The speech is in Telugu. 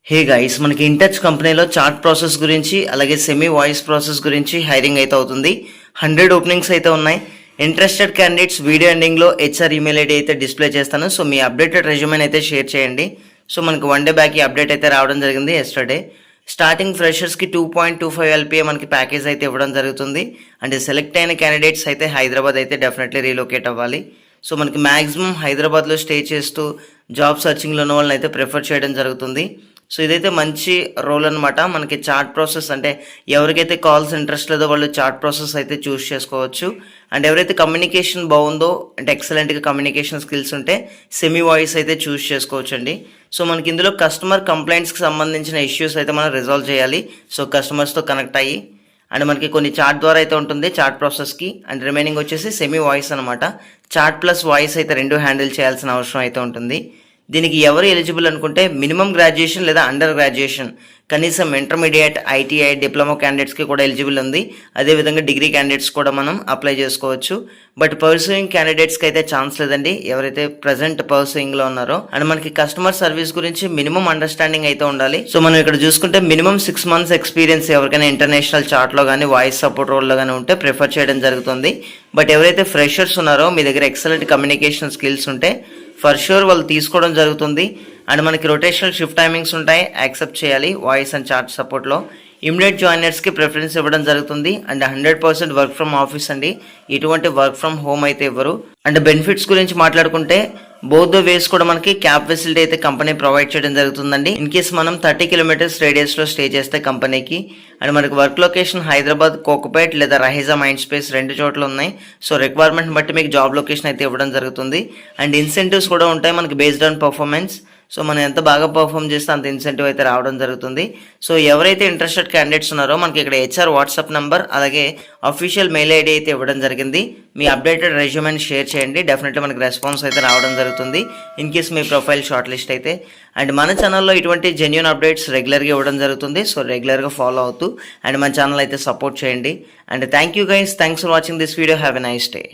హే గైస్, మనకి ఇంటచ్ కంపెనీలో చాట్ ప్రాసెస్ గురించి అలాగే సెమీ వాయిస్ ప్రాసెస్ గురించి హైరింగ్ అయితే అవుతుంది. 100 ఓపెనింగ్స్ అయితే ఉన్నాయి. ఇంట్రెస్టెడ్ క్యాండిడేట్స్ వీడియో ఎండింగ్లో హెచ్ఆర్ ఈమెయిల్ ఐడి అయితే డిస్ప్లే చేస్తాను. సో మీ అప్డేటెడ్ రెజ్యూమెన్ అయితే షేర్ చేయండి. సో మనకి 1 డే బ్యాక్ ఈ అప్డేట్ అయితే రావడం జరిగింది ఎస్టర్డే. స్టార్టింగ్ ఫ్రెషర్స్కి 2.25 LPA మనకి ప్యాకేజ్ అయితే ఇవ్వడం జరుగుతుంది. అంటే సెలెక్ట్ అయిన క్యాండిడేట్స్ అయితే హైదరాబాద్ అయితే డెఫినెట్లీ రీలొకేట్ అవ్వాలి. సో మనకి మ్యాక్సిమం హైదరాబాద్లో స్టే చేస్తూ జాబ్ సర్చింగ్లో ఉన్న వాళ్ళని అయితే ప్రిఫర్ చేయడం జరుగుతుంది. సో ఇదైతే మంచి రోల్ అనమాట. మనకి చాట్ ప్రాసెస్ అంటే ఎవరికైతే కాల్స్ ఇంట్రెస్ట్ లేదో వాళ్ళు చాట్ ప్రాసెస్ అయితే చూస్ చేసుకోవచ్చు. అండ్ ఎవరైతే కమ్యూనికేషన్ బాగుందో అంటే ఎక్సలెంట్గా కమ్యూనికేషన్ స్కిల్స్ ఉంటే సెమీ వాయిస్ అయితే చూస్ చేసుకోవచ్చు అండి. సో మనకి ఇందులో కస్టమర్ కంప్లైంట్స్కి సంబంధించిన ఇష్యూస్ అయితే మనం రిజాల్వ్ చేయాలి. సో కస్టమర్స్తో కనెక్ట్ అయ్యి అండ్ మనకి కొన్ని చాట్ ద్వారా అయితే ఉంటుంది చాట్ ప్రాసెస్కి. అండ్ రిమైనింగ్ వచ్చేసి సెమీ వాయిస్ అనమాట. చాట్ ప్లస్ వాయిస్ అయితే రెండు హ్యాండిల్ చేయాల్సిన అవసరం అయితే ఉంటుంది. దీనికి ఎవరు ఎలిజిబుల్ అనుకుంటే మినిమం గ్రాడ్యుయేషన్ లేదా అండర్ గ్రాడ్యుయేషన్, కనీసం ఇంటర్మీడియట్, ఐటీఐ, డిప్లొమా క్యాండిడేట్స్కి కూడా ఎలిజిబుల్ ఉంది. అదేవిధంగా డిగ్రీ క్యాండిడేట్స్ కూడా మనం అప్లై చేసుకోవచ్చు. బట్ పర్సూయింగ్ క్యాండిడేట్స్కి అయితే ఛాన్స్ లేదండి, ఎవరైతే ప్రజెంట్ పర్సూయింగ్లో ఉన్నారో. అండ్ మనకి కస్టమర్ సర్వీస్ గురించి మినిమం అండర్స్టాండింగ్ అయితే ఉండాలి. సో మనం ఇక్కడ చూసుకుంటే మినిమం 6 months ఎక్స్పీరియన్స్ ఎవరికైనా ఇంటర్నేషనల్ చాట్లో కానీ వాయిస్ సపోర్ట్ రోల్లో కానీ ఉంటే ప్రిఫర్ చేయడం జరుగుతుంది. బట్ ఎవరైతే ఫ్రెషర్స్ ఉన్నారో మీ దగ్గర ఎక్సలెంట్ కమ్యూనికేషన్ స్కిల్స్ ఉంటే ఫర్ షూర్ వాళ్ళు తీసుకోవడం జరుగుతుంది. అండ్ మనకి రొటేషనల్ షిఫ్ట్ టైమింగ్స్ ఉంటాయి, యాక్సెప్ట్ చేయాలి వాయిస్ అండ్ చాట్ సపోర్ట్లో. ఇమ్మీడియట్ జాయినర్స్కి ప్రిఫరెన్స్ ఇవ్వడం జరుగుతుంది. అండ్ 100% వర్క్ ఫ్రమ్ ఆఫీస్ అండి, ఎటువంటి వర్క్ ఫ్రమ్ హోమ్ అయితే ఇవ్వరు. అండ్ బెనిఫిట్స్ గురించి మాట్లాడుకుంటే బోత్ ద వేస్ కూడా మనకి క్యాబ్ ఫెసిలిటీ అయితే కంపెనీ ప్రొవైడ్ చేయడం జరుగుతుందండి. ఇన్ కేస్ మనం 30 kilometers రేడియస్లో స్టే చేస్తే కంపెనీకి. అండ్ మనకి వర్క్ లొకేషన్ హైదరాబాద్, కోకపేట్ లేదా రహీజా మైండ్ స్పేస్ 2 చోట్ల ఉన్నాయి. సో రిక్వైర్మెంట్ బట్టి మీకు జాబ్ లొకేషన్ అయితే ఇవ్వడం జరుగుతుంది. అండ్ ఇన్సెంటివ్స్ కూడా ఉంటాయి మనకి బేస్డ్ ఆన్ పర్ఫార్మెన్స్. సో మనం ఎంత బాగా పర్ఫామ్ చేస్తే అంత ఇన్సెంటివ్ అయితే రావడం జరుగుతుంది. సో ఎవరైతే ఇంట్రెస్టెడ్ క్యాండిడేట్స్ ఉన్నారో మనకి ఇక్కడ హెచ్ఆర్ వాట్సాప్ నెంబర్ అలాగే అఫీషియల్ మెయిల్ ఐడి అయితే ఇవ్వడం జరిగింది. మీ అప్డేటెడ్ రెజ్యూమెని షేర్ చేయండి, డెఫినెట్లీ మనకి రెస్పాన్స్ అయితే రావడం జరుగుతుంది in case me profile short list అయితే. అండ్ మన ఛానల్లో ఇటువంటి జెన్యూన్ అప్డేట్స్ రెగ్యులర్గా ఇవ్వడం జరుగుతుంది. సో రెగ్యులర్గా ఫాలో అవుతూ అండ్ మన ఛానల్ అయితే సపోర్ట్ చేయండి. And thank you guys, thanks for watching this video. Have a nice day.